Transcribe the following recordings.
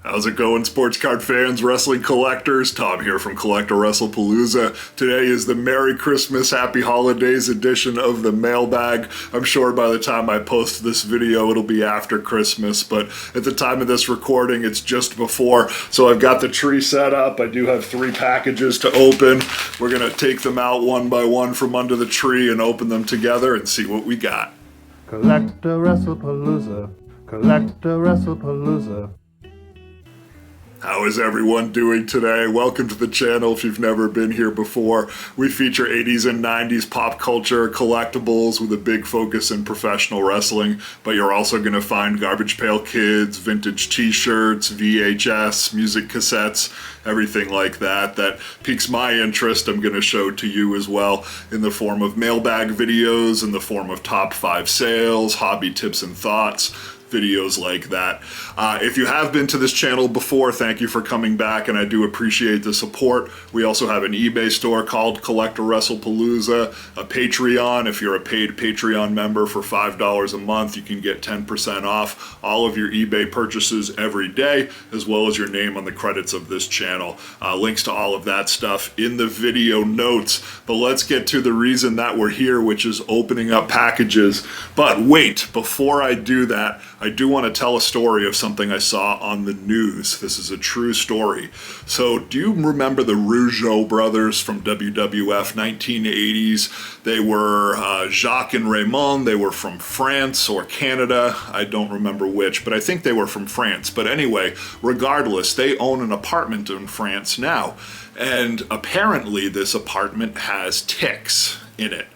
How's it going, sports card fans, wrestling collectors? Tom here from CollectAWrestlePalooza. Today is the Merry Christmas, Happy Holidays edition of the Mailbag. I'm sure by the time I post this video, it'll be after Christmas, but at the time of this recording, it's just before. So I've got the tree set up. I do have 3 packages to open. We're going to take them out one by one from under the tree and open them together and see what we got. CollectAWrestlePalooza. CollectAWrestlePalooza. How is everyone doing today? Welcome to the channel if you've never been here before. We feature 80s and 90s pop culture collectibles with a big focus in professional wrestling, but you're also going to find Garbage Pail Kids, vintage t-shirts, VHS, music cassettes, everything like that that piques my interest. I'm going to show to you as well in the form of mailbag videos, in the form of top 5 sales, hobby tips and thoughts, videos like that. If you have been to this channel before, thank you for coming back, and I do appreciate the support. We also have an eBay store called CollectAWrestlePalooza, a Patreon. If you're a paid Patreon member for $5 a month, you can get 10% off all of your eBay purchases every day, as well as your name on the credits of this channel. Links to all of that stuff in the video notes. But let's get to the reason that we're here, which is opening up packages. But wait, before I do that, I do want to tell a story of something I saw on the news. This is a true story. So do you remember the Rougeau brothers from WWF 1980s? They were Jacques and Raymond. They were from France or Canada. I don't remember which, but I think they were from France. But anyway, regardless, they own an apartment in France now. And apparently this apartment has ticks in it.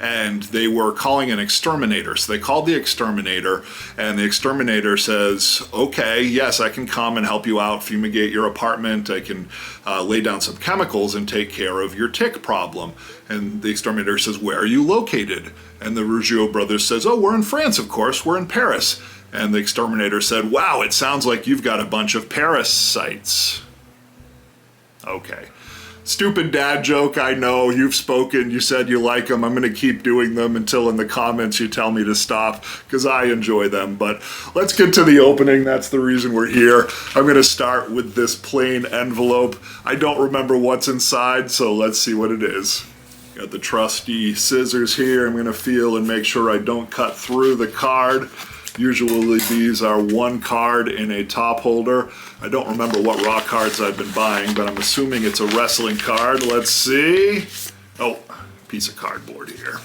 And they were calling an exterminator. So they called the exterminator, and the exterminator says, okay, yes, I can come and help you out, fumigate your apartment. I can lay down some chemicals and take care of your tick problem. And the exterminator says, where are you located? And the Rougeau brothers says, oh, we're in France, of course, we're in Paris. And the exterminator said, wow, it sounds like you've got a bunch of parasites. Okay. Stupid dad joke, I know. You've spoken, you said you like them. I'm going to keep doing them until in the comments you tell me to stop, because I enjoy them. But let's get to the opening. That's the reason we're here. I'm going to start with this plain envelope. I don't remember what's inside, so let's see what it is. Got the trusty scissors here. I'm going to feel and make sure I don't cut through the card. Usually these are 1 card in a top holder. I don't remember what raw cards I've been buying, but I'm assuming it's a wrestling card. Let's see. Oh, piece of cardboard here.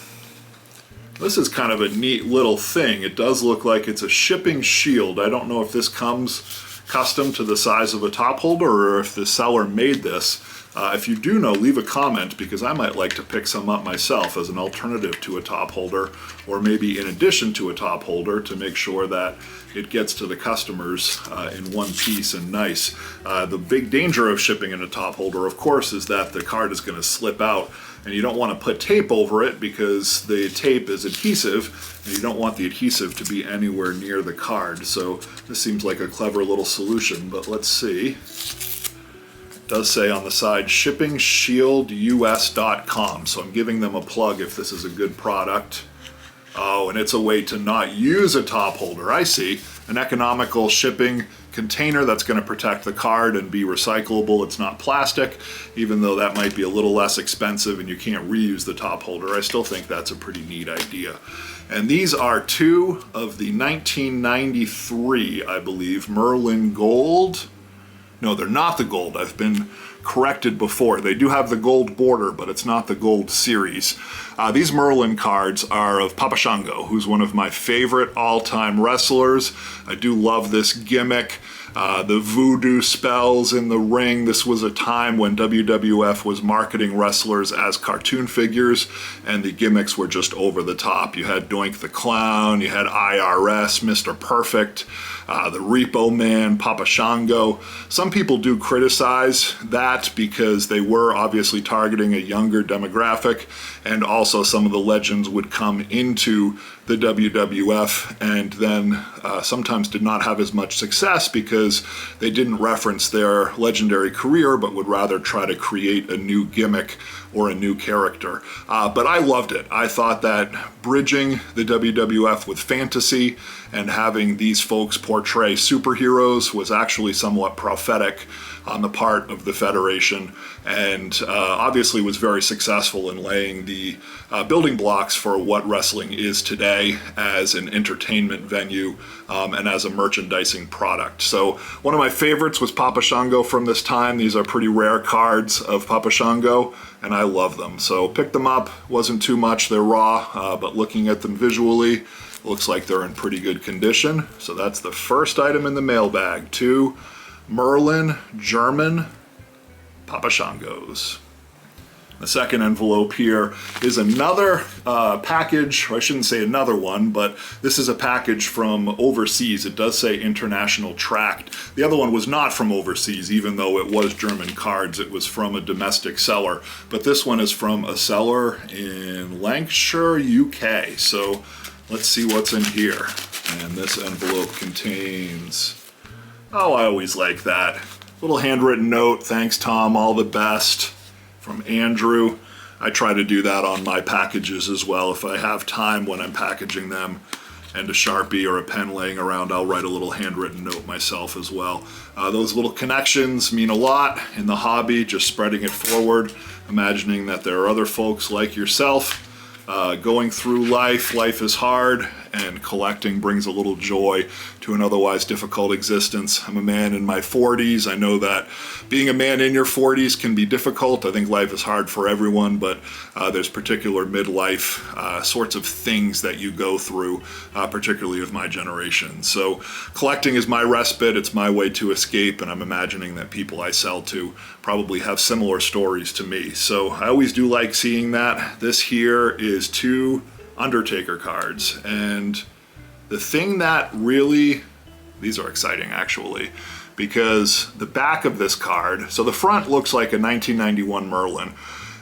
This is kind of a neat little thing. It does look like it's a shipping shield. I don't know if this comes custom to the size of a top holder or if the seller made this. If you do know, leave a comment, because I might like to pick some up myself as an alternative to a top holder, or maybe in addition to a top holder, to make sure that it gets to the customers in one piece and nice. The big danger of shipping in a top holder, of course, is that the card is going to slip out, and you don't want to put tape over it because the tape is adhesive, and you don't want the adhesive to be anywhere near the card. So this seems like a clever little solution, but let's see. Does say on the side shippingshieldus.com, so I'm giving them a plug if this is a good product. Oh, and it's a way to not use a top holder. I see. An economical shipping container that's going to protect the card and be recyclable. It's not plastic, even though that might be a little less expensive and you can't reuse the top holder. I still think that's a pretty neat idea. And these are 2 of the 1993, I believe, Merlin Gold. No, they're not the gold. I've been corrected before. They do have the gold border, but it's not the gold series. These Merlin cards are of PapaShango, who's one of my favorite all-time wrestlers. I do love this gimmick. The voodoo spells in the ring. This was a time when WWF was marketing wrestlers as cartoon figures, and the gimmicks were just over the top. You had Doink the Clown, you had IRS, Mr. Perfect, the Repo Man, PapaShango. Some people do criticize that that because they were obviously targeting a younger demographic, and also some of the legends would come into the WWF and then sometimes did not have as much success because they didn't reference their legendary career but would rather try to create a new gimmick or a new character. But I loved it. I thought that bridging the WWF with fantasy and having these folks portray superheroes was actually somewhat prophetic on the part of the Federation, and obviously was very successful in laying the building blocks for what wrestling is today as an entertainment venue and as a merchandising product. So one of my favorites was PapaShango from this time. These are pretty rare cards of PapaShango, and I love them. So picked them up, wasn't too much, they're raw, but looking at them visually, looks like they're in pretty good condition. So that's the first item in the mailbag, 2 Merlin German PapaShangos. The second envelope here is another package, or I shouldn't say another one, but this is a package from overseas. It does say international tracked. The other one was not from overseas, even though it was German cards. It was from a domestic seller. But this one is from a seller in Lancashire, UK. So let's see what's in here. And this envelope contains, oh, I always like that. Little handwritten note, thanks Tom, all the best, from Andrew. I try to do that on my packages as well. If I have time when I'm packaging them and a Sharpie or a pen laying around, I'll write a little handwritten note myself as well. Those little connections mean a lot in the hobby, just spreading it forward, imagining that there are other folks like yourself going through life. Life is hard, and collecting brings a little joy to an otherwise difficult existence. I'm a man in my 40s. I know that being a man in your 40s can be difficult. I think life is hard for everyone, but there's particular midlife sorts of things that you go through, particularly of my generation. So collecting is my respite. It's my way to escape, and I'm imagining that people I sell to probably have similar stories to me. So I always do like seeing that. This here is 2 Undertaker cards, and the thing that really, these are exciting actually, because the back of this card, so the front looks like a 1991 Merlin,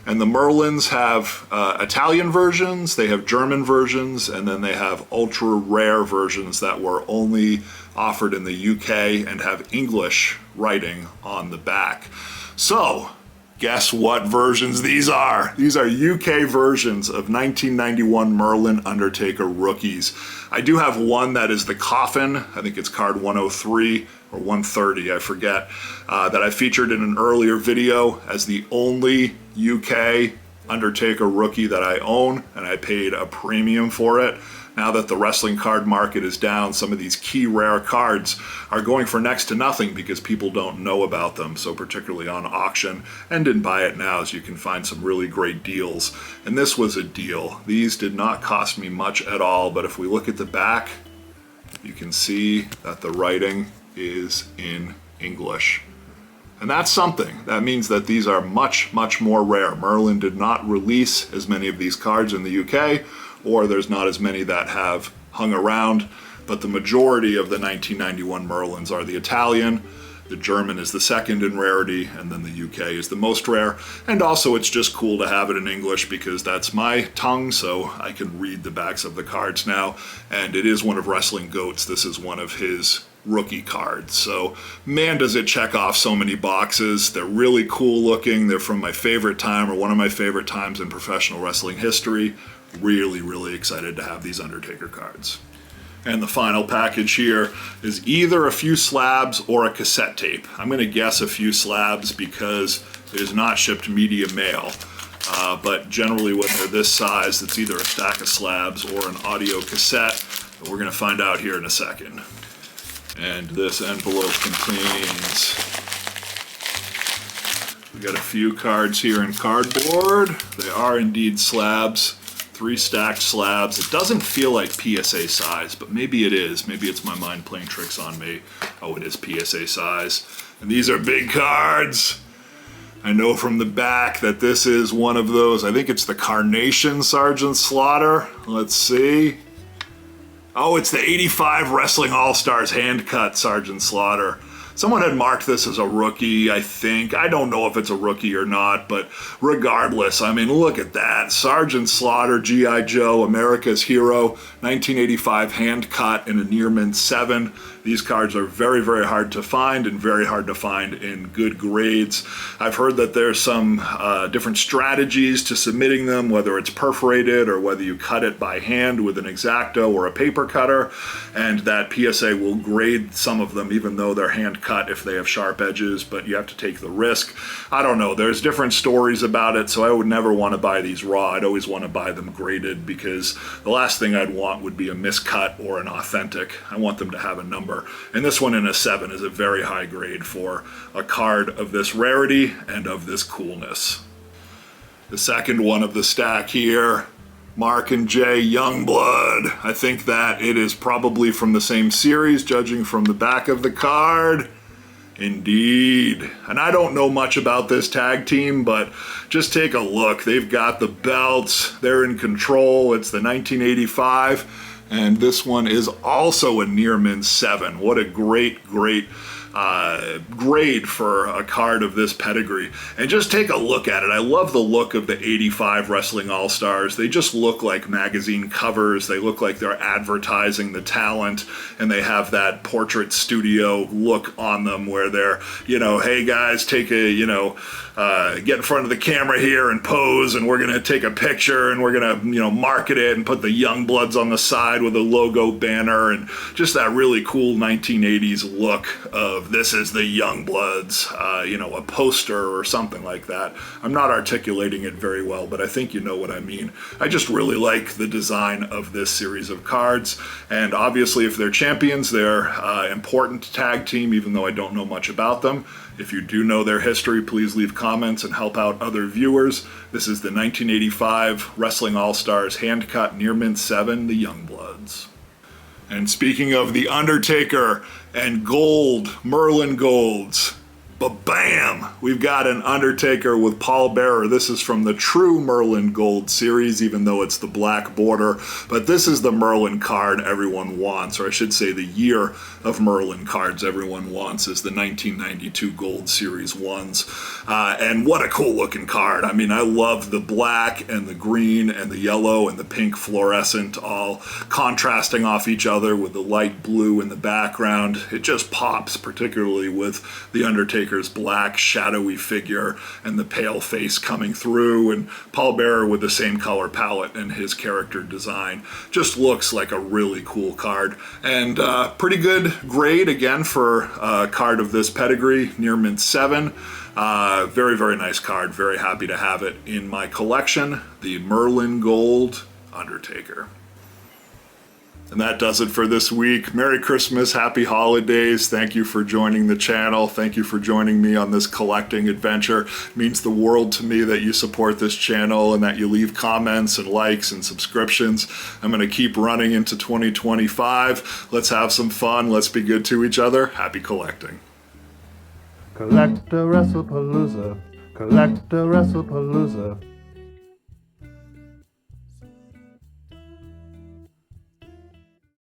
and the Merlins have Italian versions, they have German versions, and then they have ultra rare versions that were only offered in the UK and have English writing on the back. So guess what versions these are? These are UK versions of 1991 Merlin Undertaker rookies. I do have one that is the coffin. I think it's card 103 or 130, I forget, that I featured in an earlier video as the only UK Undertaker rookie that I own, and I paid a premium for it. Now that the wrestling card market is down, some of these key rare cards are going for next to nothing because people don't know about them. So particularly on auction and in Buy It Nows, you can find some really great deals. And this was a deal. These did not cost me much at all, but if we look at the back, you can see that the writing is in English. And that's something. That means that these are much, much more rare. Merlin did not release as many of these cards in the UK, or there's not as many that have hung around, but the majority of the 1991 Merlins are the Italian, the German is the second in rarity, and then the UK is the most rare. And also it's just cool to have it in English because that's my tongue, so I can read the backs of the cards now, and it is one of Wrestling Goat's. This is one of his rookie cards. So man, does it check off so many boxes. They're really cool looking. They're from my favorite time, or one of my favorite times in professional wrestling history. Really, really excited to have these Undertaker cards. And the final package here is either a few slabs or a cassette tape. I'm going to guess a few slabs because it is not shipped media mail. But generally when they're this size, it's either a stack of slabs or an audio cassette. But we're going to find out here in a second. And this envelope contains, we got a few cards here in cardboard. They are indeed slabs. 3 stacked slabs. It doesn't feel like PSA size, but maybe it is. Maybe it's my mind playing tricks on me. Oh, it is PSA size. And these are big cards. I know from the back that this is one of those. I think it's the Carnation Sergeant Slaughter. Let's see. Oh, it's the 85 Wrestling All Stars hand cut Sergeant Slaughter. Someone had marked this as a rookie, I think. I don't know if it's a rookie or not, but regardless, I mean, look at that. Sergeant Slaughter, G.I. Joe, America's Hero, 1985 hand cut in a near mint 7. These cards are very, very hard to find and very hard to find in good grades. I've heard that there's some different strategies to submitting them, whether it's perforated or whether you cut it by hand with an X-Acto or a paper cutter, and that PSA will grade some of them even though they're hand cut if they have sharp edges, but you have to take the risk. I don't know. There's different stories about it, so I would never want to buy these raw. I'd always want to buy them graded because the last thing I'd want would be a miscut or an authentic. I want them to have a number. And this one in a 7 is a very high grade for a card of this rarity and of this coolness. The second one of the stack here, Mark and J Youngblood. I think that it is probably from the same series, judging from the back of the card. Indeed. And I don't know much about this tag team, but just take a look. They've got the belts. They're in control. It's the 1985. And this one is also a near mint 7. What a great grade for a card of this pedigree. And just take a look at it. I love the look of the 85 Wrestling All Stars. They just look like magazine covers. They look like they're advertising the talent, and they have that portrait studio look on them where they're, hey guys, take a, get in front of the camera here and pose, and we're going to take a picture, and we're going to, market it and put the Youngbloods on the side with a logo banner, and just that really cool 1980s look of this is the Youngbloods, a poster or something like that. I'm not articulating it very well, but I think you know what I mean. I just really like the design of this series of cards, and obviously if they're champions, they're important tag team, even though I don't know much about them. If you do know their history, please leave comments and help out other viewers. This is the 1985 Wrestling All Stars hand cut near mint 7, the Youngbloods. And speaking of the Undertaker and gold, Merlin golds, ba-bam! We've got an Undertaker with Paul Bearer. This is from the true Merlin Gold series, even though it's the black border. But this is the Merlin card everyone wants, or I should say the year of Merlin cards everyone wants is the 1992 Gold Series ones. And what a cool looking card. I mean, I love the black and the green and the yellow and the pink fluorescent all contrasting off each other with the light blue in the background. It just pops, particularly with the Undertaker's black shadowy figure and the pale face coming through, and Paul Bearer with the same color palette and his character design. Just looks like a really cool card, and pretty good grade again for a card of this pedigree, near mint 7. Very, very nice card. Very happy to have it in my collection. The Merlin Gold Undertaker. And that does it for this week. Merry Christmas, Happy Holidays. Thank you for joining the channel. Thank you for joining me on this collecting adventure. It means the world to me that you support this channel and that you leave comments and likes and subscriptions. I'm going to keep running into 2025. Let's have some fun. Let's be good to each other. Happy collecting. CollectAWrestlePalooza. CollectAWrestlePalooza.